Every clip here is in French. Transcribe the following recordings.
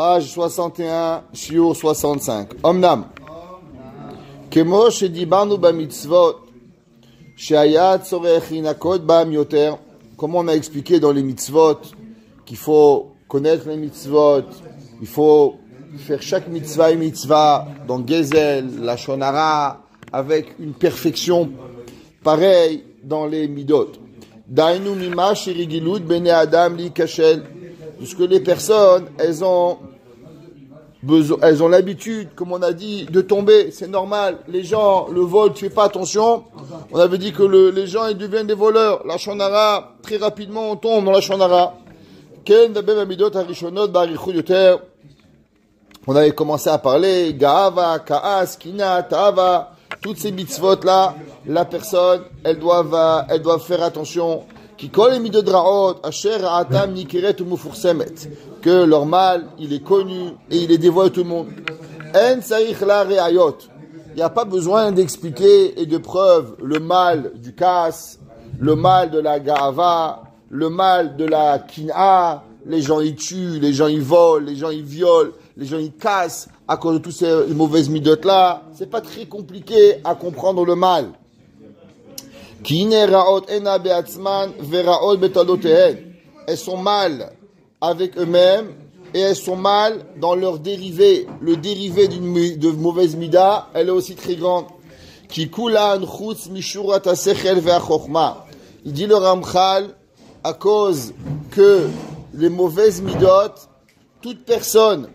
page 61, shiur 65. Omnam. Kemo shedibanu bamitzvot, she'aya tzorech linakot bam yoter. Comme on a expliqué dans les mitzvot, qu'il faut connaître les mitzvot, il faut faire chaque mitzvah et mitzvah dans Gezel, la Shonara, avec une perfection pareille dans les midot. Dainu mima shirigilut bene adam li kashel. Puisque les personnes, elles ont l'habitude, comme on a dit, de tomber. C'est normal. Les gens, le vol, tu fais pas attention. On avait dit que les gens, ils deviennent des voleurs. La shonara, très rapidement, on tombe dans la shonara. On avait commencé à parler, Gaava, Kaas, Kina, Taava, toutes ces mitzvot-là, la personne, elle doit faire attention. Que leur mal, il est connu et il est dévoilé à tout le monde. Il n'y a pas besoin d'expliquer et de preuves le mal du Kaas, le mal de la Gaava, le mal de la Kina. Les gens ils tuent, les gens ils volent, les gens ils violent, les gens ils cassent à cause de toutes ces mauvaises midotes là. C'est pas très compliqué à comprendre le mal. Elles sont mal avec eux-mêmes et elles sont mal dans leur dérivé. Le dérivé de mauvaise mida, elle est aussi très grande. Il dit le Ramchal, à cause que les mauvaises midot, toute personne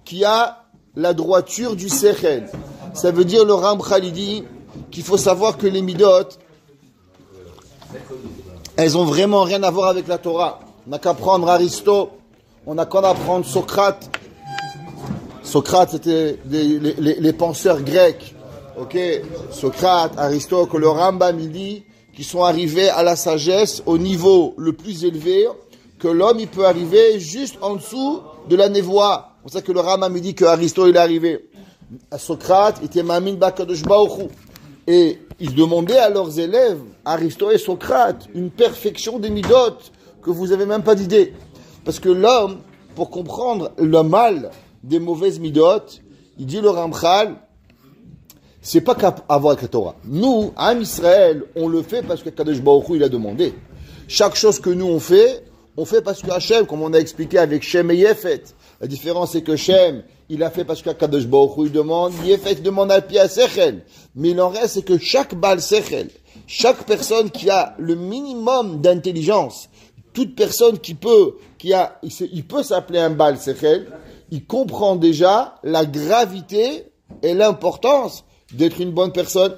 qui a la droiture du sechel, ça veut dire le Ramchal dit qu'il faut savoir que les midot, elles ont vraiment rien à voir avec la Torah. On n'a qu'à prendre Aristote, on n'a qu'à apprendre Socrate. Socrate, c'était les penseurs grecs. Ok, Socrate, Aristote, que le Rambam il dit qui sont arrivés à la sagesse au niveau le plus élevé, que l'homme il peut arriver juste en dessous de la névoie. C'est pour ça que le Rambam il dit que Aristote il est arrivé. À Socrate, il était Mamin Bakadosh Baruch Hu. Et ils demandaient à leurs élèves, Aristote et Socrate, une perfection des midot que vous avez même pas d'idée. Parce que l'homme, pour comprendre le mal des mauvaises midot, il dit le Ramchal, c'est pas qu'à avoir avec la Torah. Nous, à Israël, on le fait parce que Kadosh Baruch Hu, il a demandé. Chaque chose que nous on fait parce que Hachem, comme on a expliqué avec Shem et Yefet. La différence c'est que Shem, il a fait parce que Kadosh Baruch Hu, il demande, Yefet demande à Pia Sechel. Mais il en reste, c'est que chaque Baal Sechel, chaque personne qui a le minimum d'intelligence, toute personne il peut s'appeler un Baal Sechel, il comprend déjà la gravité et l'importance d'être une bonne personne.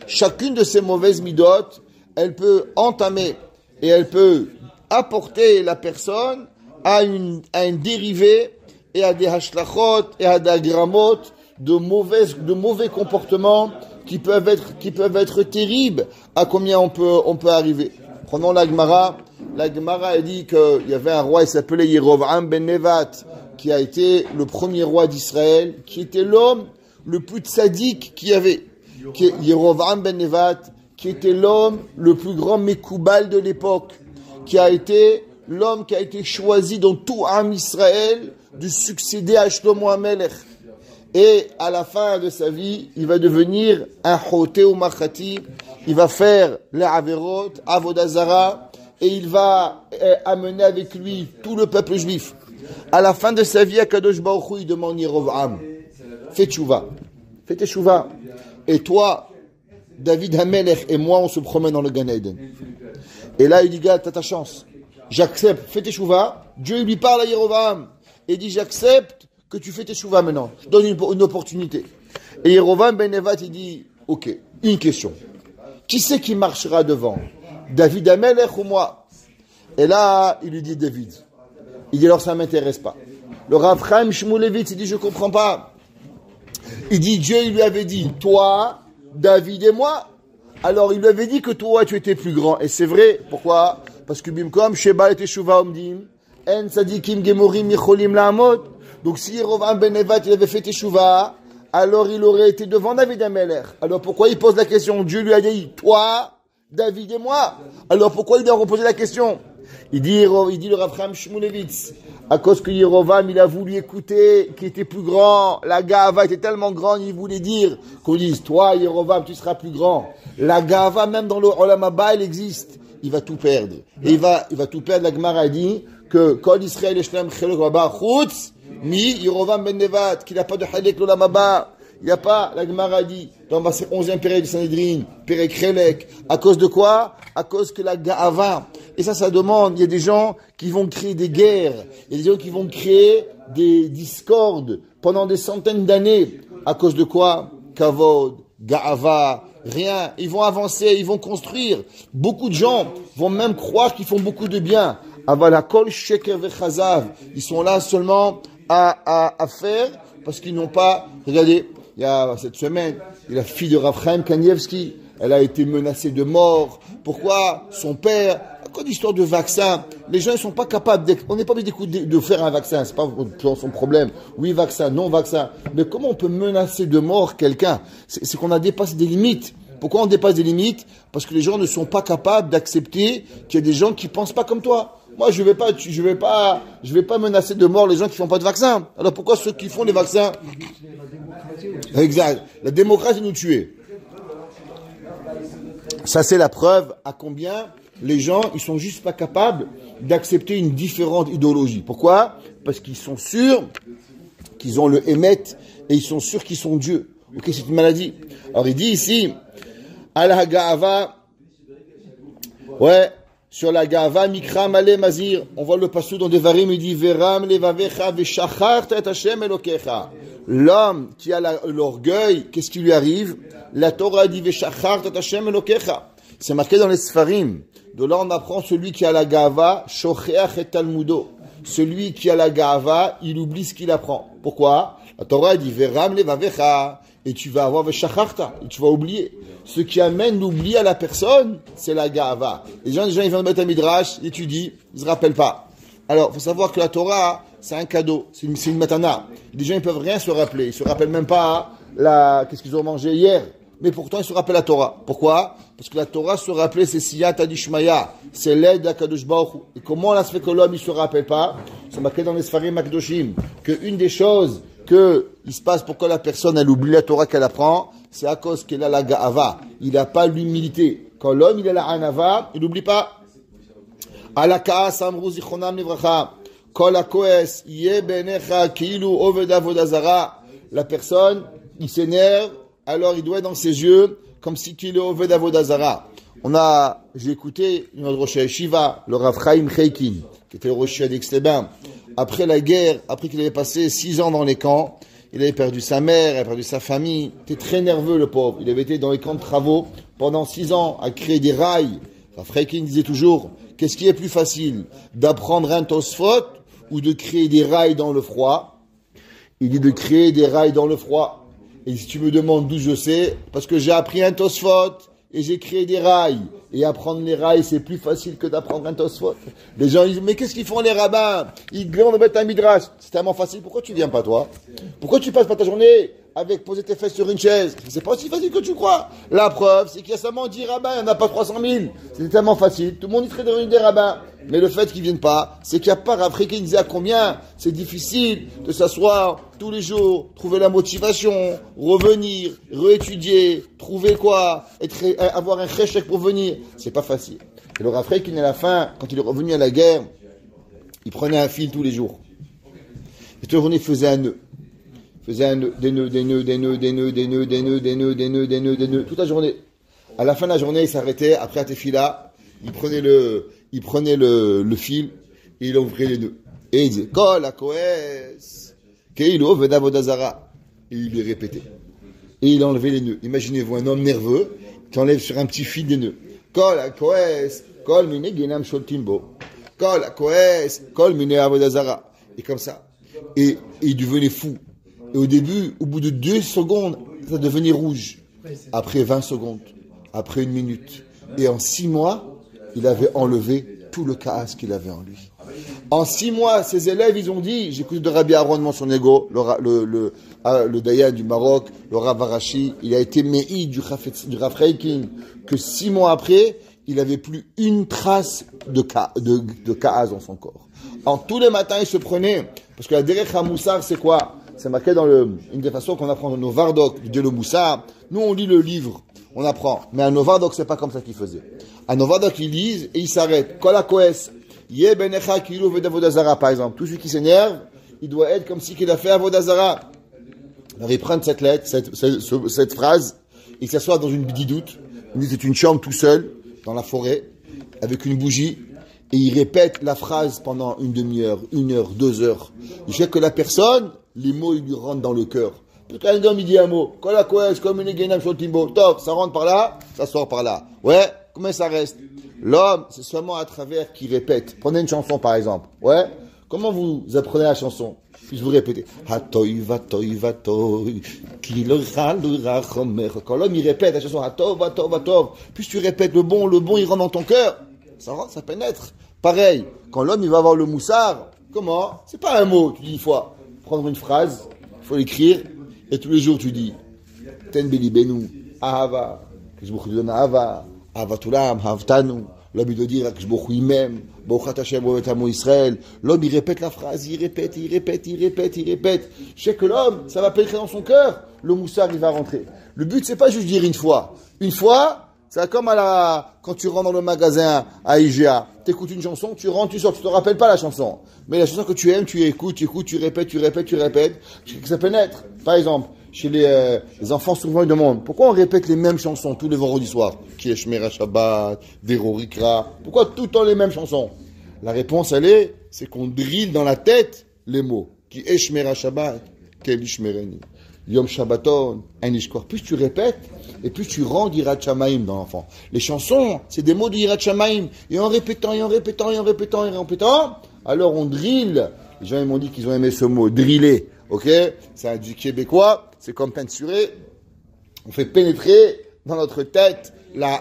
Chacune de ces mauvaises midot, elle peut entamer et elle peut apporter la personne à un dérivé et à des hashlachot et à des gramot de mauvais comportements qui peuvent être terribles. À combien on peut arriver? Prenons la Gemara. La Gemara a dit qu'il y avait un roi, il s'appelait Yerovam ben Nevat, qui a été le premier roi d'Israël, qui était l'homme le plus tzaddik qu'il y avait. Yerovam ben Nevat, qui était l'homme le plus grand Mekoubal de l'époque, qui a été l'homme qui a été choisi dans tout Am Israël de succéder à Shlomo HaMelech. Et à la fin de sa vie, il va devenir un Hoté ou Machati, il va faire les Averot, Avodazara, et il va amener avec lui tout le peuple juif. À la fin de sa vie, Akadosh Baruch Hu, il demande Yerovam, fais tchouva, fais teshuva. Et toi, David HaMelech et moi, on se promène dans le Gan Eden. Et là, il dit, gars, t'as ta chance. J'accepte, fais teshuva. Dieu lui parle à Yerovam et dit, j'accepte que tu fais teshuva maintenant. Je donne une opportunité. Et Yerovam ben Nevat, il dit, ok, une question. Qui c'est qui marchera devant? David HaMelech ou moi? Et là, il lui dit David. Il dit alors ça ne m'intéresse pas. Le Rav Chaim Shmulevitz, il dit je ne comprends pas. Il dit Dieu, il lui avait dit, toi, David et moi. Alors il lui avait dit que toi, tu étais plus grand. Et c'est vrai. Pourquoi? Parce que Bimkom, Sheba et Teshuva Omdim, En Sadikim Gemorim Yecholim La'amod. Donc si Yerovam ben Nevat, il avait fait Teshuva, alors il aurait été devant David HaMelech. Alors pourquoi il pose la question? Dieu lui a dit, toi, David et moi. Alors pourquoi il doit reposer la question? Il dit le Rav Chaim Shmulevitz, à cause que Yerovam, il a voulu écouter, qui était plus grand, la Gava était tellement grande, il voulait dire, qu'on dise, toi, Yerovam, tu seras plus grand. La Gava, même dans le Olam Haba, elle existe. Il va tout perdre. Et il va tout perdre. La Gemara a dit que, Kol Israël Eshlem Chelok Rabba Chutz, mi Yerovam ben Nevat, qu'il n'a pas de Halek l'Olam Haba. Il n'y a pas, la Gemara a dit, dans la 11e période du Sanhedrin, Perek Chelek. À cause de quoi? À cause que la Gava. Et ça demande, il y a des gens qui vont créer des guerres. Il y a des gens qui vont créer des discordes pendant des centaines d'années. À cause de quoi? Kavod, Ga'ava, rien. Ils vont avancer, ils vont construire. Beaucoup de gens vont même croire qu'ils font beaucoup de bien. Avala kol sheker vechazav. Ils sont là seulement à faire parce qu'ils n'ont pas, regardez, il y a cette semaine, il y a la fille de Rav Chaim Kanievski, elle a été menacée de mort. Pourquoi? Son père, à cause d'histoire de vaccin, les gens ne sont pas capables, on n'est pas obligé de faire un vaccin, c'est pas son problème. Oui, vaccin, non vaccin. Mais comment on peut menacer de mort quelqu'un? C'est qu'on a dépassé des limites. Pourquoi on dépasse des limites? Parce que les gens ne sont pas capables d'accepter qu'il y a des gens qui pensent pas comme toi. Moi, je vais pas menacer de mort les gens qui font pas de vaccin. Alors pourquoi ceux qui font les vaccins? Exact. La démocratie nous tuer. Ça, c'est la preuve à combien les gens, ils sont juste pas capables d'accepter une différente idéologie. Pourquoi? Parce qu'ils sont sûrs qu'ils ont le Hémet et ils sont sûrs qu'ils sont Dieu. Ok, c'est une maladie. Alors, il dit ici, Al-Hagava, ouais, sur la Gava, Mikra Male Mazir, on voit le passage dans Devarim, il dit, Veram levavecha veshacharta et Hashem elokecha. L'homme qui a l'orgueil, qu'est-ce qui lui arrive? La Torah dit, Veshacharta et Hashem elokecha. C'est marqué dans les Sfarim. De là, on apprend celui qui a la Gava, Shocheach et Talmudo. Celui qui a la Gava, il oublie ce qu'il apprend. Pourquoi? La Torah dit, Veram levavecha. Et tu vas avoir Veshacharta. Et tu vas oublier. Ce qui amène l'oubli à la personne, c'est la Gava. Les gens, ils viennent mettre un midrash, ils étudient, ils se rappellent pas. Alors, faut savoir que la Torah, c'est un cadeau, c'est une matana. Les gens, ils peuvent rien se rappeler. Ils se rappellent même pas qu'est-ce qu'ils ont mangé hier. Mais pourtant, ils se rappellent la Torah. Pourquoi? Parce que la Torah, se rappeler, c'est Siyat Adishmaya. C'est l'aide d'Akadosh Baruch Hu. Et comment on se fait que l'homme, il se rappelle pas? C'est marqué dans les Sfarim Akdoshim. Que une des choses il se passe pourquoi la personne, elle oublie la Torah qu'elle apprend, c'est à cause qu'elle a la Ga'ava. Il n'a pas l'humilité. Quand l'homme, il a la Anava, il n'oublie pas. Alaka samru zichronam livracha. Kol hakoes yeh benecha kilu oved avodazara. La personne, il s'énerve, alors il doit être dans ses yeux comme si qu'il est oved avodazara. J'ai écouté une autre Rosh Yeshiva, le Rav Chaim Chaikin, qui était le Rosh d'Aix-les-Bains. Après la guerre, après qu'il avait passé 6 ans dans les camps, il avait perdu sa mère, il avait perdu sa famille. Il était très nerveux, le pauvre. Il avait été dans les camps de travaux pendant 6 ans à créer des rails. Rav Chaikin disait toujours, qu'est-ce qui est plus facile, d'apprendre un Tosfot ou de créer des rails dans le froid? Il dit de créer des rails dans le froid. Et si tu me demandes d'où je sais, parce que j'ai appris un Tosfot et j'ai créé des rails. Et apprendre les rails, c'est plus facile que d'apprendre un Tosfot. Les gens disent, mais qu'est-ce qu'ils font les rabbins? Ils viennent de mettre un midrash. C'est tellement facile. Pourquoi tu viens pas, toi? Pourquoi tu passes pas ta journée avec poser tes fesses sur une chaise? C'est pas aussi facile que tu crois. La preuve, c'est qu'il y a seulement 10 rabbins. Il n'y en a pas 300 000. C'est tellement facile. Tout le monde y serait devenu des rabbins. Mais le fait qu'ils viennent pas, c'est qu'il n'y a pas Rav Chaikin disait à combien c'est difficile de s'asseoir tous les jours, trouver la motivation, revenir, réétudier, trouver quoi, avoir un chèque pour venir. C'est pas facile. Et le Rav Chaikin, à la fin, quand il est revenu à la guerre, il prenait un fil tous les jours. Et toute la journée, il faisait un nœud. Il faisait un nœud, des nœuds, des nœuds, des nœuds, des nœuds, des nœuds, des nœuds, des nœuds, des nœuds, des nœuds, des nœuds, toute la journée. À la fin de la journée, il s'arrêtait, après la tefila, il prenait le fil, et il ouvrait les nœuds. Et il disait, Kol hakoes, keilo veda vodazara. Et il les répétait. Et il enlevait les nœuds. Imaginez-vous un homme nerveux, qui enlève sur un petit fil des nœuds. Kol hakoes, kol mine genam sholtimbo. Kol hakoes, kol mine avodazara. Et comme ça. Et il devenait fou. Et au début, au bout de 2 secondes, ça devenait rouge. Après 20 secondes. Après 1 minute. Et en 6 mois, il avait enlevé tout le chaos qu'il avait en lui. En 6 mois, ses élèves, ils ont dit, j'écoute de Rabbi Aaron Monsonego, le Dayan du Maroc, le Rav Arashi, il a été Me'i du Rav Reikin, que 6 mois après, il n'avait plus une trace de Kaaz dans son corps. En tous les matins, il se prenait, parce que la Derech HaMoussar, c'est quoi? C'est marqué dans une des façons qu'on apprend dans nos Vardok, du Dieu le Moussar. Nous, on lit le livre, on apprend. Mais à nos Vardok, c'est pas comme ça qu'il faisait. À nos Vardok, ils lisent et ils s'arrêtent. Kol HaKoes, Yeh benecha kilu vedavodazara, par exemple. Tout celui qui s'énerve, il doit être comme si qu'il a fait Avodazara. Alors, il prend cette lettre, cette phrase, il s'assoit dans une bididoute. C'est une chambre tout seul, dans la forêt, avec une bougie, et il répète la phrase pendant une demi-heure, 1 heure, 2 heures. Il sait que la personne, les mots, ils lui rentrent dans le cœur. Peut-être un homme, il dit un mot. Comme une guénam sur le timbo. Top, ça rentre par là, ça sort par là. Ouais, comment ça reste? L'homme, c'est seulement à travers qu'il répète. Prenez une chanson, par exemple. Ouais. Comment vous apprenez la chanson? Puis vous répétez. Hatoy, vatoy, vatoy. Quand l'homme, il répète la chanson. Hatov, vatov, vatov. Puis tu répètes le bon, il rentre dans ton cœur. Ça rentre, ça pénètre. Pareil. Quand l'homme, il va avoir le moussard. Comment? C'est pas un mot. Tu dis une fois. Prendre une phrase. Il faut l'écrire. Et tous les jours, tu dis. Ten beli benu. Ahava. Que je vous donne ahava. Avatulam, Havtanu. L'homme, il doit dire que je m'occupe même. Israël. L'homme, il répète la phrase, il répète. Je sais que l'homme, ça va pénétrer dans son cœur. Le moussard, il va rentrer. Le but, c'est pas juste dire une fois. Une fois, c'est comme quand tu rentres dans le magasin à IGA. T'écoutes une chanson, tu rentres, tu sors, tu te rappelles pas la chanson. Mais la chanson que tu aimes, tu écoutes, tu répètes. Que ça pénètre. Par exemple, chez les enfants, souvent, ils demandent pourquoi on répète les mêmes chansons tous les vendredis soirs? Qui est Shmera Shabbat, Vero Rikra. Pourquoi tout le temps les mêmes chansons? La réponse, c'est qu'on drille dans la tête les mots. Qui est Shmera Shabbat, Kel Ishmereni. Yom Shabbaton, un Ishkor. Plus tu répètes, et plus tu rends d'Yirat Shamaim dans l'enfant. Les chansons, c'est des mots d'Yirat Shamaim. Et en répétant, alors on drille. Les gens, ils m'ont dit qu'ils ont aimé ce mot, driller. Ok? C'est du québécois, c'est comme peinturer. On fait pénétrer dans notre tête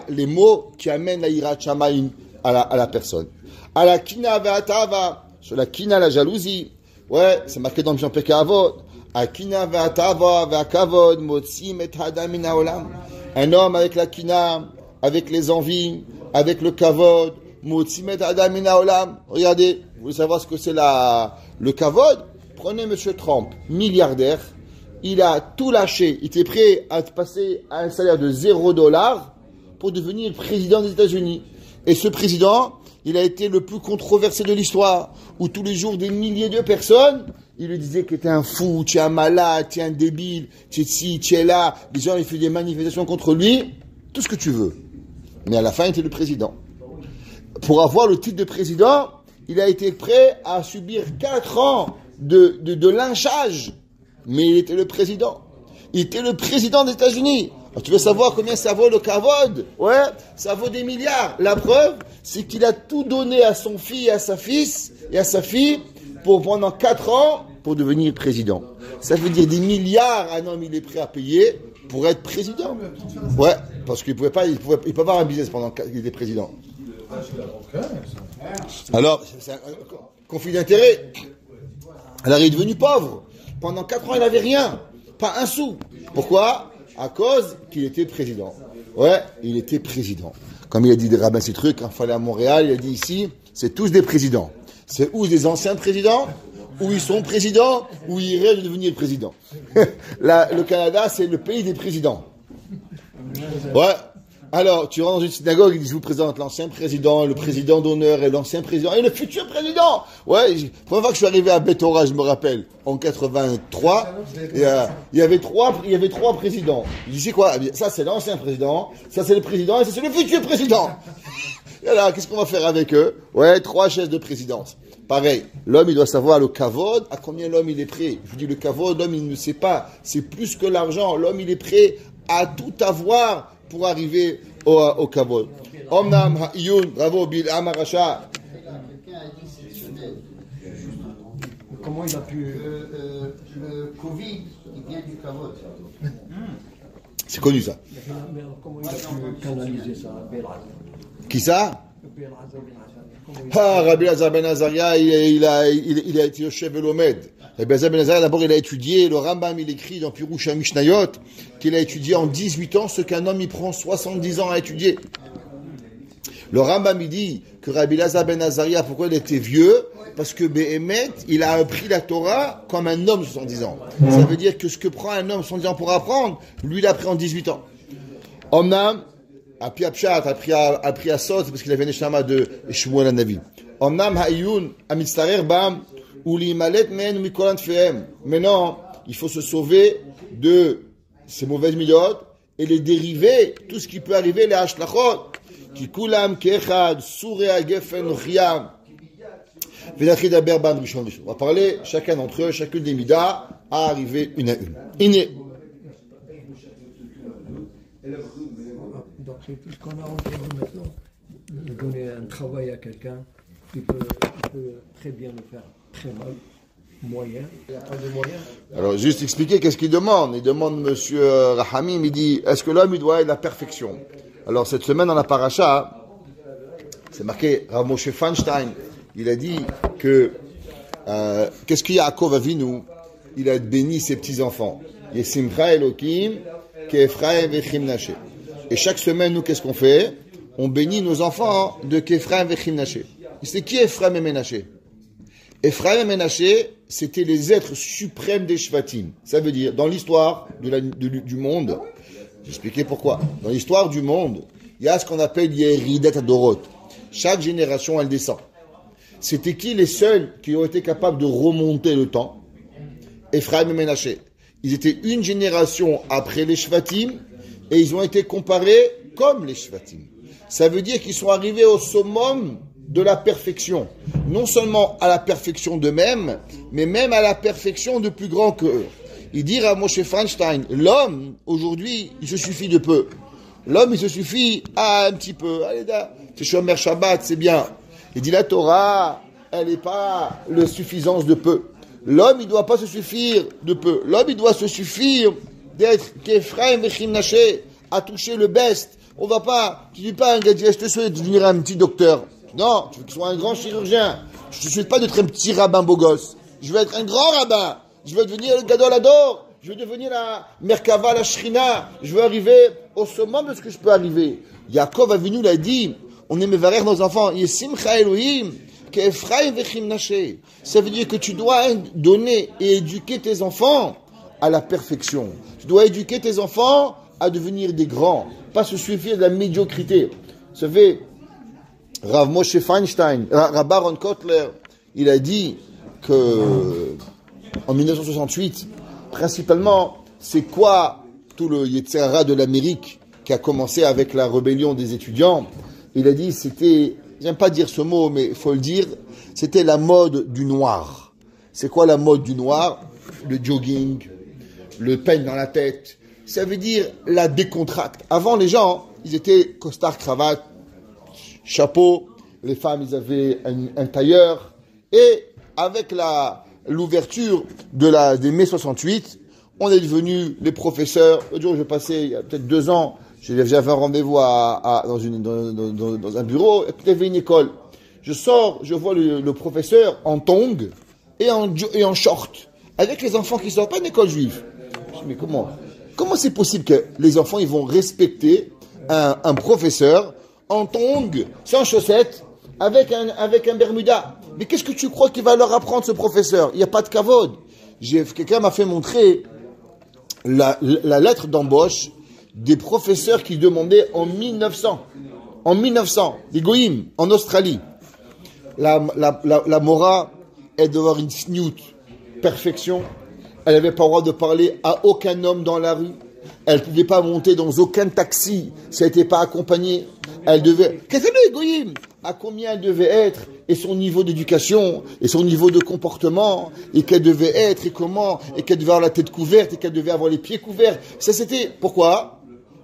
les mots qui amènent la Yirat Shamaim à la personne. À la kina ve'atava, sur la kina, la jalousie. Ouais, c'est marqué dans Jean Pekavod. À kina ve'atava ve'akavod, motsim et hadam min haolam. Un homme avec la kina, avec les envies, avec le kavod, motsim et hadam min haolam. Regardez, vous voulez savoir ce que c'est le kavod? Prenez Monsieur Trump, milliardaire, il a tout lâché, il était prêt à passer à un salaire de $0 pour devenir président des États-Unis. Et ce président, il a été le plus controversé de l'histoire, où tous les jours des milliers de personnes, ils lui disaient qu'il était un fou, tu es un malade, tu es un débile, tu es ci, tu es là. Les gens, ils faisaient des manifestations contre lui, tout ce que tu veux. Mais à la fin, il était le président. Pour avoir le titre de président, il a été prêt à subir 4 ans de lynchage, mais il était le président. Il était le président des États-Unis. Alors, tu veux savoir combien ça vaut le kavod? Ouais, ça vaut des milliards. La preuve, c'est qu'il a tout donné à son fils, à sa fille, pour pendant 4 ans, pour devenir président. Ça veut dire des milliards un homme il est prêt à payer pour être président. Ouais, parce qu'il pouvait pas avoir un business pendant qu'il était président. Alors, c'est un conflit d'intérêts. Alors il est devenu pauvre. Pendant 4 ans, il n'avait rien. Pas un sou. Pourquoi? À cause qu'il était président. Ouais, il était président. Comme il a dit des rabbins ces trucs, quand il fallait à Montréal, il a dit ici, c'est tous des présidents. C'est ou des anciens présidents, ou ils sont présidents, ou ils rêvent de devenir président. Le Canada, c'est le pays des présidents. Ouais. Alors, tu rentres dans une synagogue, ils disent, je vous présente l'ancien président, le président d'honneur et l'ancien président, et le futur président. Ouais, la première fois que je suis arrivé à Betora, je me rappelle, en 83, il y avait trois présidents. Je dis, c'est quoi? Ça, c'est l'ancien président, ça, c'est le président, et ça, c'est le futur président. Et là, qu'est-ce qu'on va faire avec eux? Ouais, 3 chaises de présidence. Pareil, l'homme, il doit savoir le kavod, à combien l'homme, il est prêt. Je vous dis, le kavod, l'homme, il ne sait pas. C'est plus que l'argent. L'homme, il est prêt à tout avoir pour arriver au kavod. Omnam ha'iyun, bravo, Bil'am ha'rasha. Comment il a pu... le Covid, il vient du kavod. C'est connu, ça. Comment il a pu canaliser ça? Qui ça? Ah, Rabbi Elazar ben Azaria, il a été Yoshev Elomed. Rabbi Elazar ben Azaria, d'abord, il a étudié, le Rambam, il écrit dans Piroucha Mishnayot, qu'il a étudié en 18 ans ce qu'un homme, il prend 70 ans à étudier. Le Rambam, il dit que Rabbi Elazar ben Azaria, pourquoi il était vieux? Parce que Behemet, il a appris la Torah comme un homme de 70 ans. Ça veut dire que ce que prend un homme 70 ans pour apprendre, lui, il a appris en 18 ans. Omnam, appris à Pshat, appris à Sot, parce qu'il avait une neshama de Shmuel Hanavi. Omnam ha'iyun amitztarer bam uli malet men mikolan tfehem. Maintenant, il faut se sauver de ces mauvaises midot et les dériver, tout ce qui peut arriver, les hashlachot. Ki kulam kechad surei gefen chiyam. On va parler chacun d'entre eux, chacune des midas, à arriver une à une. Iné. Donc c'est tout ce qu'on a entendu maintenant. De donner un travail à quelqu'un qui peut très bien le faire très mal, moyen. Il n'y a pas de moyen. Alors juste expliquer qu'est-ce qu'il demande. Il demande monsieur Rahamim, il dit, est-ce que l'homme il doit être la perfection? Alors cette semaine dans la paracha, c'est marqué Rav Moshe Feinstein. Il a dit que qu'est-ce que Yaakov Avinu, il a béni ses petits-enfants. Yesimcha Elokim, Kephraim Vechim Naché. Et chaque semaine, nous, qu'est-ce qu'on fait? On bénit nos enfants de Kephraim Vechim Naché. C'est qui Ephraim et Ménaché? Ephraim et Ménaché, c'était les êtres suprêmes des Shvatim. Ça veut dire, dans l'histoire du monde, j'expliquais pourquoi. Dans l'histoire du monde, il y a ce qu'on appelle Yeridat Adorot. Chaque génération, elle descend. C'était qui les seuls qui ont été capables de remonter le temps? Ephraim et Ménaché. Ils étaient une génération après les Shvatim et ils ont été comparés comme les Shvatim. Ça veut dire qu'ils sont arrivés au summum de la perfection. Non seulement à la perfection d'eux-mêmes, mais même à la perfection de plus grands qu'eux. Il dit à Moshe Feinstein, l'homme, aujourd'hui, il se suffit de peu. L'homme, il se suffit à un petit peu. Allez, c'est Shomer Shabbat, c'est bien. Il dit la Torah, elle n'est pas la suffisance de peu. L'homme, il ne doit pas se suffire de peu. L'homme, il doit se suffire d'être Kephraim Vechim Naché, à toucher le best. On va pas, tu dis pas à un gars, je te souhaite de devenir un petit docteur. Non, tu veux qu'il soit un grand chirurgien. Je te souhaite pas d'être un petit rabbin beau gosse. Je veux être un grand rabbin. Je veux devenir le Gadol Hador. Je veux devenir la Merkava, la Shrina. Je veux arriver au summum de ce que je peux arriver. Yaakov Avinu l'a dit. On est mevarer nos enfants. Yesimcha Elohim, Kephraim Vechim Naché. Ça veut dire que tu dois donner et éduquer tes enfants à la perfection. Tu dois éduquer tes enfants à devenir des grands. Pas se suffire de la médiocrité. Vous savez, Rav Moshe Feinstein, Rav Aaron Kotler, il a dit que en 1968, principalement, c'est quoi tout le Yetzer Hara de l'Amérique qui a commencé avec la rébellion des étudiants? Il a dit, c'était, j'aime pas dire ce mot, mais il faut le dire, c'était la mode du noir. C'est quoi la mode du noir? Le jogging, le peigne dans la tête. Ça veut dire la décontracte. Avant, les gens, ils étaient costard, cravate, chapeau. Les femmes, ils avaient un tailleur. Et avec l'ouverture des mai 68, on est devenus les professeurs. L'autre jour, je passais, il y a peut-être 2 ans, j'avais un rendez-vous dans un bureau, et puis il y avait une école. Je sors, je vois le professeur en tongs et en short, avec les enfants qui sortent, pas une école juive. Je dis, mais comment c'est possible que les enfants, ils vont respecter un professeur en tongs, sans chaussettes, avec un bermuda? Mais qu'est-ce que tu crois qu'il va leur apprendre, ce professeur? Il n'y a pas de kavod. Quelqu'un m'a fait montrer la lettre d'embauche des professeurs qui demandaient en 1900, des goïms, en Australie. La Mora, elle devait avoir une snoot, perfection. Elle n'avait pas le droit de parler à aucun homme dans la rue. Elle ne pouvait pas monter dans aucun taxi si elle n'était pas accompagnée. Elle devait... Qu'est-ce que c'est, Goïm? À combien elle devait être, et son niveau d'éducation, et son niveau de comportement, et qu'elle devait être, et comment, et qu'elle devait avoir la tête couverte, et qu'elle devait avoir les pieds couverts. Ça, c'était... Pourquoi?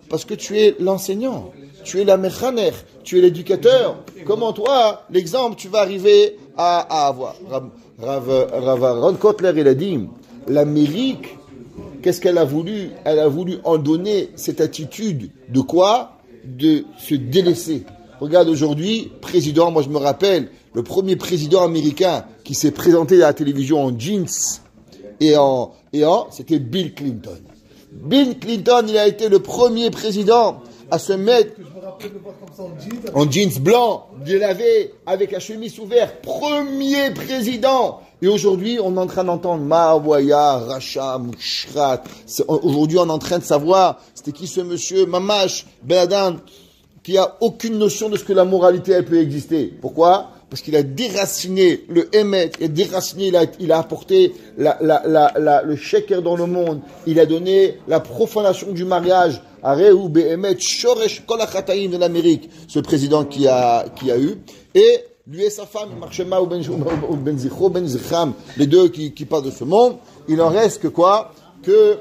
Parce que tu es l'enseignant, tu es la mechaner, tu es l'éducateur. Comment toi, l'exemple, tu vas arriver à avoir? Rav Aaron Kotler, il a dit, l'Amérique, qu'est-ce qu'elle a voulu? Elle a voulu en donner cette attitude de quoi? De se délaisser. Regarde aujourd'hui, président, moi je me rappelle, le premier président américain qui s'est présenté à la télévision en jeans c'était Bill Clinton. Bill Clinton, il a été le premier président à se mettre en jeans blanc, délavé, avec la chemise ouverte. Premier président. Et aujourd'hui, on est en train d'entendre Mawaya, Racha, Mouchrat. Aujourd'hui, on est en train de savoir c'était qui ce monsieur, Mamash, Ben qui a aucune notion de ce que la moralité, elle peut exister. Pourquoi? Parce qu'il a déraciné le Hémet, il a apporté le sheker dans le monde, il a donné la profanation du mariage à Rehu Behemet, Shoresh Kol HaChataim de l'Amérique, ce président qui a eu, et lui et sa femme, Marshema ou Ben Zichro, Ben Zichram, les deux qui parlent de ce monde, il en reste que quoi? Que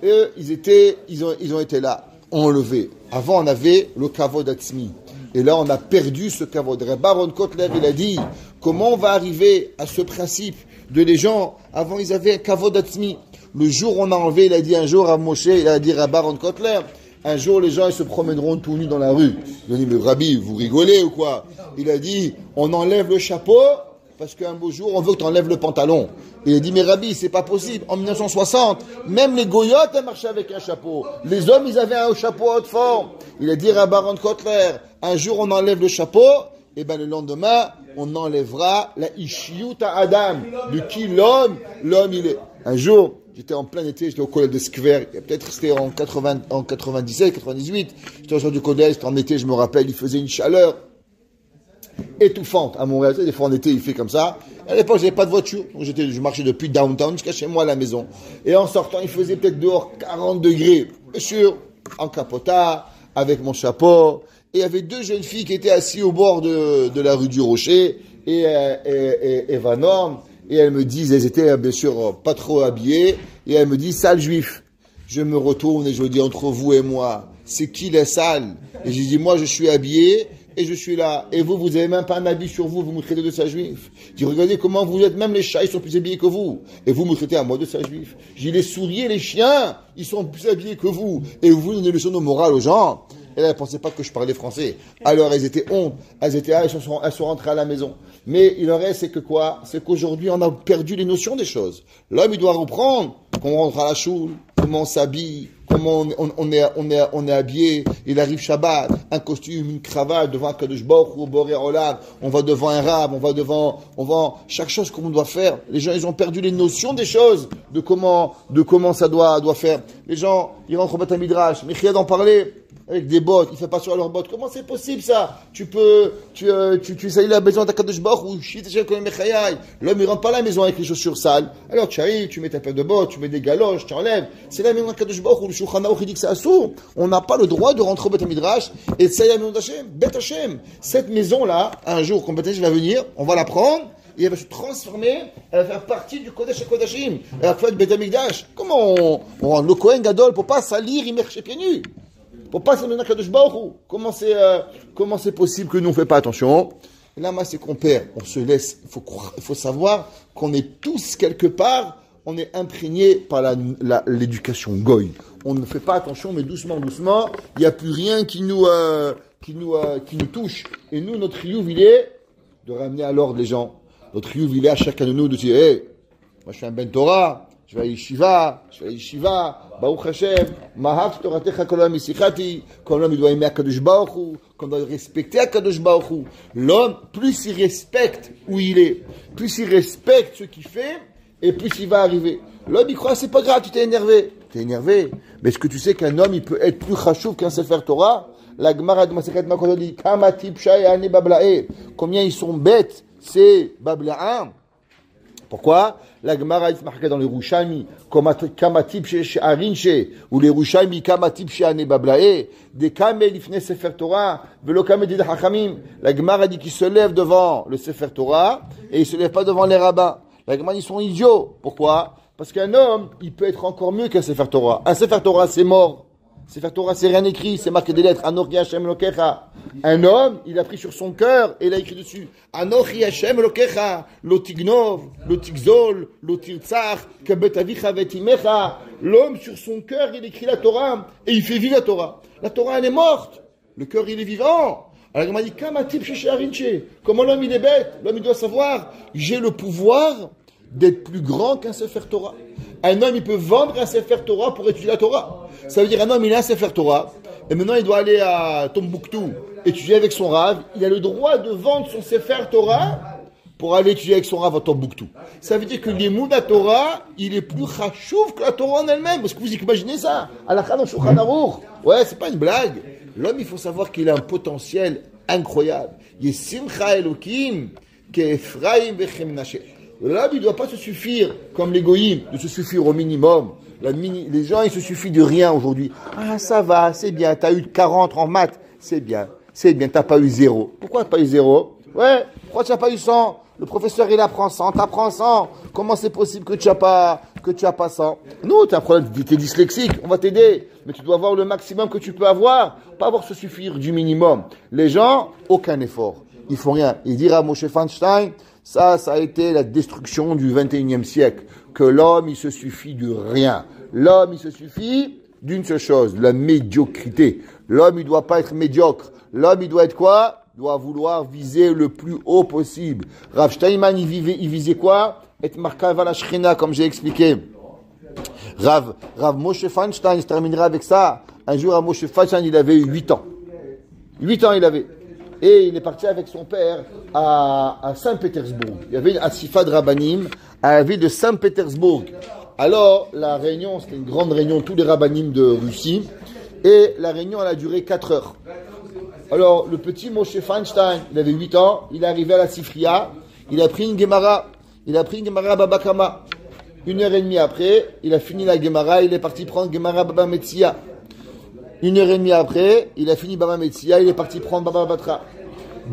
eux, ils ont été là, enlevés. Avant, on avait le kavod atzmi. Et là, on a perdu ce kavod. Baron Kotler, il a dit, comment on va arriver à ce principe de les gens, avant ils avaient un kavod atzmi. Le jour où on a enlevé, il a dit un jour à Moshe, il a dit à Baron Kotler, un jour les gens ils se promèneront tout nus dans la rue. Il a dit, mais Rabbi, vous rigolez ou quoi? Il a dit, on enlève le chapeau, parce qu'un beau jour, on veut que tu enlèves le pantalon. Et il a dit, mais Rabbi, c'est pas possible. En 1960, même les goyotes, elles marchaient avec un chapeau. Les hommes, ils avaient un chapeau à haute forme. Il a dit à Baron Kotler, un jour, on enlève le chapeau, et ben le lendemain, on enlèvera la Ishiyuta Adam. De qui l'homme il est. Un jour, j'étais en plein été, j'étais au collège de Skver, peut-être c'était en 97, 98. J'étais au centre du collège, c'était en été, je me rappelle, il faisait une chaleur étouffante à Montréal. Des fois en été, il fait comme ça. À l'époque, j'avais pas de voiture. Donc je marchais depuis downtown jusqu'à chez moi à la maison. Et en sortant, il faisait peut-être dehors 40 degrés. Bien sûr, en capota, avec mon chapeau. Et il y avait deux jeunes filles qui étaient assises au bord de la rue du Rocher. Et Eva Norm. Et elles me disent, elles étaient bien sûr pas trop habillées. Et elles me disent, sale juif. Je me retourne et je dis, entre vous et moi, c'est qui les sales? Et je dis, moi je suis habillé. Et je suis là. Et vous avez même pas un habit sur vous. Vous me traitez de sale juif. Je dis, regardez comment vous êtes. Même les chats, ils sont plus habillés que vous. Et vous me traitez à moi de sale juif. Je dis, les souris et les chiens, ils sont plus habillés que vous. Et vous donnez des leçons de morale aux gens. Et là, elles ne pensaient pas que je parlais français. Alors, elles étaient honte. Elles étaient là, elles sont rentrées à la maison. Mais il en reste, c'est que quoi? C'est qu'aujourd'hui, on a perdu les notions des choses. L'homme, il doit reprendre. Comment on rentre à la choule, comment on s'habille, comment on est habillé. Il arrive Shabbat, un costume, une cravate, devant un Kadosh Baruch Hu, Boré Olam. On va devant un rab, on va chaque chose qu'on doit faire. Les gens, ils ont perdu les notions des choses, de comment ça doit faire. Les gens, ils rentrent au Beth Midrash. Michia d'en parler. Avec des bottes, il fait pas sur leurs bottes. Comment c'est possible ça? Tu salis la maison de Kadosh Baruch Hu, l'homme il rentre pas à la maison avec les chaussures sales. Alors tu arrives, tu mets ta paire de bottes, tu mets des galoches, tu enlèves. C'est la maison de Kadosh Baruch Hu, le Shulchan Aruch dit que c'est assourd. On n'a pas le droit de rentrer au Beth Midrash et de salir la maison d'Hachem, Beth Hachem. Cette maison là, un jour quand Beth Hachem va venir, on va la prendre. Et elle va se transformer, elle va faire partie du Kodesh et Kodashim. Elle va faire du Beth Amikdash. Comment on rend le Kohen Gadol pour pas salir, il marche pieds nus? Pour pas s'amener à Kadosh Baruch Hu. Comment c'est possible que nous on fait pas attention? Et là, moi, c'est qu'on perd. On se laisse. Il faut savoir qu'on est tous quelque part, on est imprégné par l'éducation goy. On ne fait pas attention, mais doucement, il n'y a plus rien qui nous touche. Et nous, notre youv, il est de ramener à l'ordre les gens. Notre youv, il est à chacun de nous de dire, hey, moi je suis un ben Torah. Je vais à Yeshiva, Baruch Hashem, Mahav Toratecha Kol Olam Yisichati, comme l'homme il doit aimer Akadosh Baruch Hu, comme il doit respecter Akadosh Baruch Hu. L'homme, plus il respecte où il est, plus il respecte ce qu'il fait, et plus il va arriver. L'homme il croit, c'est pas grave, tu t'es énervé. T'es énervé. Mais est-ce que tu sais qu'un homme il peut être plus chachouv qu'un Sefer Torah? La Gemara de Masechet Makot dit, Kamati Pshay Ani Bablae. Combien ils sont bêtes, c'est Bablaam. Pourquoi? La Gemara est marquée dans les Rouchami, Kamatib chez Arinche, ou les Rouchami, Kamatib chez Ane Bablae, des Kamel ifne Sefer Torah, Velo Kamel dit Hachamim. La Gemara dit qu'ils se lèvent devant le Sefer Torah, et ils se lèvent pas devant les rabbins. La Gemara, ils sont idiots. Pourquoi? Parce qu'un homme, il peut être encore mieux qu'un Sefer Torah. Un Sefer Torah, c'est mort. Sefer Torah, c'est rien écrit, c'est marqué des lettres. Anochi Hashem Elokecha. Un homme, il a pris sur son cœur et il a écrit dessus. Anochi Hashem Elokecha. Lo tignov, lo tigzol, lo tirtzach, kabet avicha vetimecha. L'homme, sur son cœur, il écrit la Torah et il fait vivre la Torah. La Torah, elle est morte. Le cœur, il est vivant. Alors il m'a dit, comment l'homme il est bête? L'homme il doit savoir, j'ai le pouvoir d'être plus grand qu'un Sefer Torah. Un homme il peut vendre un Sefer Torah pour étudier la Torah. Ça veut dire un homme il a un Sefer Torah, et maintenant il doit aller à Tombouctou, étudier avec son Rav, il a le droit de vendre son Sefer Torah pour aller étudier avec son Rav à Tombouctou. Ça veut dire que l'Imoud à Torah, il est plus chachouv que la Torah en elle-même. Parce que vous imaginez ça? Halakha dans Shulchan Aruch. Ouais, c'est pas une blague. L'homme, il faut savoir qu'il a un potentiel incroyable. Yesimcha Elokim, Ke'Ephraim Vechemnaché. L'homme, il ne doit pas se suffire, comme les goïms, de se suffire au minimum. Les gens, ils se suffient de rien aujourd'hui. Ah, ça va, c'est bien, t'as eu 40 en maths. C'est bien, t'as pas eu 0. Pourquoi t'as pas eu 0? Ouais, pourquoi tu n'as pas eu 100? Le professeur, il apprend 100, t'apprends 100. Comment c'est possible que tu as pas 100? Non, tu as un problème, tu es dyslexique, on va t'aider. Mais tu dois avoir le maximum que tu peux avoir, pas avoir se suffire du minimum. Les gens, aucun effort. Ils font rien. Il dit à Moshe Feinstein, ça a été la destruction du 21e siècle. Que l'homme, il se suffit de rien. L'homme, il se suffit d'une seule chose, la médiocrité. L'homme, il doit pas être médiocre. L'homme, il doit être quoi? Doit vouloir viser le plus haut possible. Rav Steinman, il visait quoi? Et Markava la Shechina, comme j'ai expliqué. Rav Moshe Feinstein, il se terminera avec ça. Un jour, à Moshe Feinstein, il avait 8 ans. 8 ans, il avait. Et il est parti avec son père à Saint-Pétersbourg. Il y avait une Asifa de Rabbanim à la ville de Saint-Pétersbourg. Alors, la réunion, c'était une grande réunion, tous les Rabbanim de Russie. Et la réunion, elle a duré 4 heures. Alors, le petit Moshe Feinstein, il avait 8 ans, il est arrivé à la Sifria, il a pris une Gemara Baba Kama. 1h30 après, il a fini la Gemara, il est parti prendre Gemara Baba Metzia. 1h30 après, il a fini Baba Metzia, il est parti prendre Baba Batra.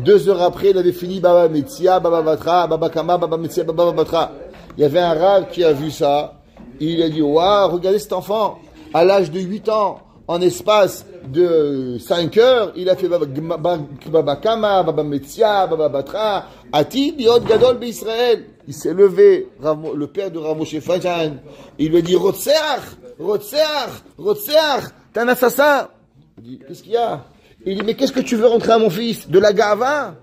2 heures après, il avait fini Baba Metzia, Baba Batra, Baba Kama, Baba Metzia, Baba Batra. Il y avait un Rav qui a vu ça, il a dit, waouh, regardez cet enfant, à l'âge de 8 ans, en espace de 5 heures, il a fait Baba Kama, Baba Metzia, Baba Batra, Ati Biot Gadol B'Israël. Il s'est levé, le père de Rav Moshe Feinstein, il lui a dit, Rotseach, t'es un assassin. Il dit, qu'est-ce qu'il y a? Il dit, mais qu'est-ce que tu veux rentrer à mon fils? De la gava?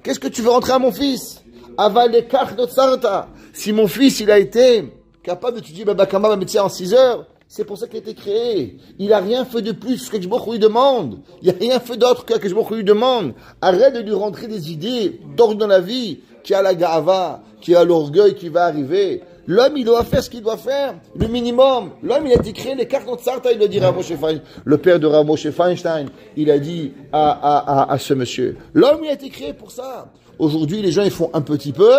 Qu'est-ce que tu veux rentrer à mon fils? Avalekach Dotsarta. Si mon fils, il a été capable d'étudier Baba Kama, Baba Metzia en 6 heures, c'est pour ça qu'il a été créé. Il n'a rien fait de plus que Baruch Hu lui demande. Il n'a rien fait d'autre que Baruch Hu lui demande. Arrête de lui rentrer des idées tordues dans la vie, qui a la gava, qui a l'orgueil qui va arriver. L'homme, il doit faire ce qu'il doit faire, le minimum. L'homme, il a été créé, les cartes de Sarta, il le dit Rav Moshe Feinstein. Le père de Rav Moshe Feinstein, il a dit à ce monsieur. L'homme, il a été créé pour ça. Aujourd'hui, les gens, ils font un petit peu.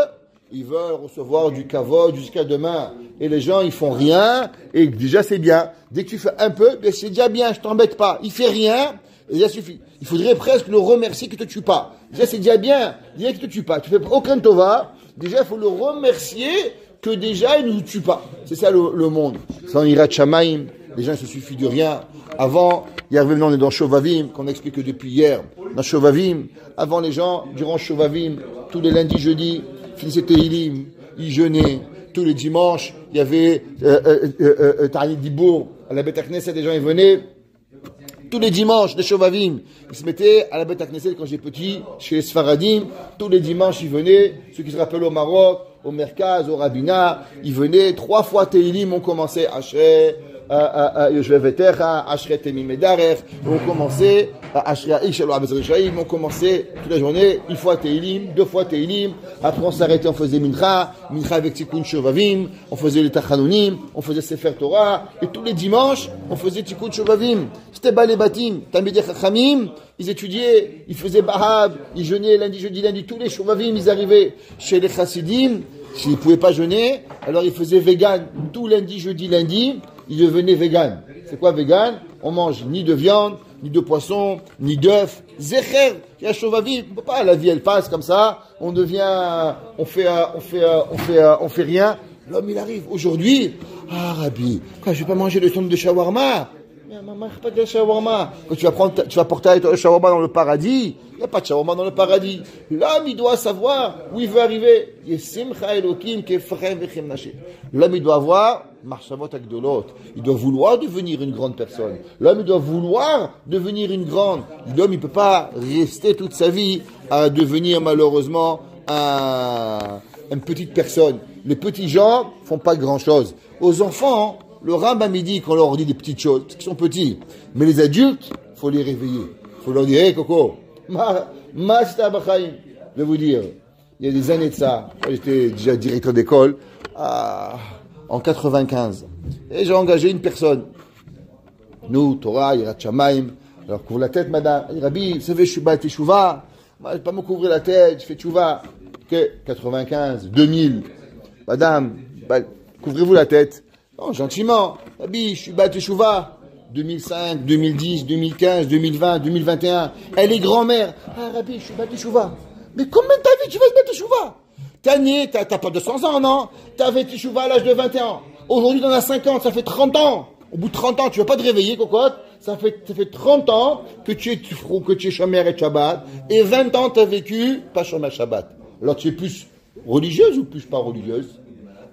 Ils veulent recevoir du kavod jusqu'à demain. Et les gens, ils font rien. Et déjà, c'est bien. Dès que tu fais un peu, ben c'est déjà bien, je t'embête pas. Il fait rien, et ça suffit. Il faudrait presque le remercier qu'il te tue pas. Déjà, c'est déjà bien. Déjà qu'il te tue pas. Tu fais aucun tova. Déjà, il faut le remercier que déjà, il ne nous tue pas. C'est ça le monde. Sans Irat Shamaim, les gens, il se suffit de rien. Avant, il y avait, on est dans Shovavim, qu'on explique depuis hier. Dans Shovavim, avant les gens, durant Shovavim, tous les lundis, jeudis, finissaient Tehilim, ils jeûnaient. Tous les dimanches, il y avait Ta'anit Dibour, à la Beth Knesset, les gens ils venaient. Tous les dimanches, les Shovavim, ils se mettaient à la Beth Knesset quand j'étais petit, chez les Sfaradim. Tous les dimanches, ils venaient. Ceux qui se rappellent au Maroc, au Merkaz, au Rabina, ils venaient. 3 fois Tehilim, on commençait Ashrei, Yoshvevetecha, Ashrei Temim Medarer. On commençait Ashrei Ishelo Abezrishaim. On commençait toute la journée, 1 fois Tehilim, 2 fois Tehilim. Après, on s'arrêtait, on faisait Mincha avec Tikkun Shovavim. On faisait les Tachanonim, on faisait Sefer Torah. Et tous les dimanches, on faisait Tikkun Shovavim. C'était Balei Batim, Talmidei Chachamim. Ils étudiaient, ils faisaient Bahab, ils jeûnaient lundi, jeudi, lundi. Tous les Shovavim, ils arrivaient chez les Chassidim. S'ils ne pouvaient pas jeûner, alors ils faisaient vegan. Tout lundi, jeudi, lundi, ils devenaient vegan. C'est quoi vegan? On mange ni de viande, ni de poisson, ni d'œufs. Zecher, il y a Shovavim. On peut pas, la vie elle passe comme ça. On devient, on fait rien. L'homme il arrive. Aujourd'hui, ah Rabbi, quoi, je vais pas manger le son de shawarma. Maman, pas de shawarma. Quand tu vas porter le shawarma dans le paradis, il n'y a pas de shawarma dans le paradis. L'homme, il doit savoir où il veut arriver. L'homme, il doit avoir Marshavot Agdolot. Il doit vouloir devenir une grande personne. L'homme, il doit vouloir devenir une grande. L'homme, il ne peut pas rester toute sa vie à devenir malheureusement une petite personne. Les petits gens font pas grand-chose. Aux enfants, le Rambam dit qu'on leur dit des petites choses, parce qu'ils sont petits. Mais les adultes, il faut les réveiller. Il faut leur dire, hey Coco, Masta Bachaim. Je vais vous dire, il y a des années de ça, j'étais déjà directeur d'école, en 95. Et j'ai engagé une personne. Nous, Torah, Yirat Shamayim. Alors, couvre la tête, madame. Elle dit, Rabbi, vous savez, je suis Baal Teshuvah. Moi, je ne vais pas me couvrir la tête, je fais Teshuvah. Ok, 95, 2000. Madame, couvrez-vous la tête. Non, gentiment. Rabbi, je suis Baal Teshuvah. 2005, 2010, 2015, 2020, 2021. Elle est grand-mère. Ah, Rabbi, je suis Baal Teshuvah. Mais combien de ta vie tu vas te mettre Teshuvah? T'as né, t'as pas 200 ans, non? T'avais Teshuvah à l'âge de 21 ans. Aujourd'hui, t'en as 50, ça fait 30 ans. Au bout de 30 ans, tu vas pas te réveiller, cocotte. Ça fait 30 ans que tu es Shomer et Shabbat. Et 20 ans, t'as vécu pas Shomer Shabbat. Alors, tu es plus religieuse ou plus pas religieuse?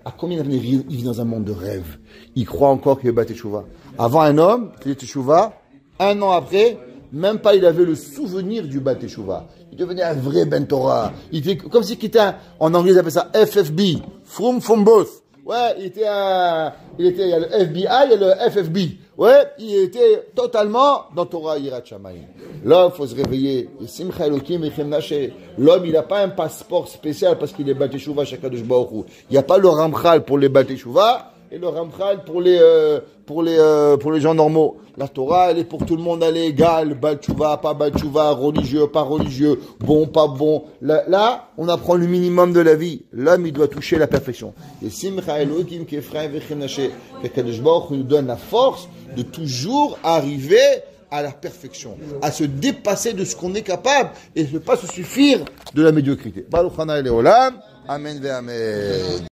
À combien d'années il vit dans un monde de rêve? Il croit encore qu'il est Bat Teshuvah. Avant, un homme, qui est Teshuvah, un an après, même pas il avait le souvenir du Bat Teshuvah. Il devenait un vrai Ben Torah. Il était comme si il était en anglais, ils appellent ça FFB. From both. Ouais, il y a le FBI, il y a le FFB. Ouais, il était totalement dans Torah Yirat Shamayim. Là, il faut se réveiller. L'homme, il n'a pas un passeport spécial parce qu'il est Bat Teshuvah chez Kadosh Baruch Hu. Il n'y a pas le Ramchal pour les Bat Teshuvah et le Ramchal pour les gens normaux. La Torah, elle est pour tout le monde, elle est égale. Bat Teshuvah, pas Bat Teshuvah, religieux, pas religieux, bon, pas bon. Là, on apprend le minimum de la vie. L'homme, il doit toucher la perfection. Et Simcha Elohim qui est frère Vechinashe, que Kadosh Baruch Hu nous donne la force de toujours arriver à la perfection, à se dépasser de ce qu'on est capable et ne pas se suffire de la médiocrité. Baruch Hana Leolam. Amen ve Amen.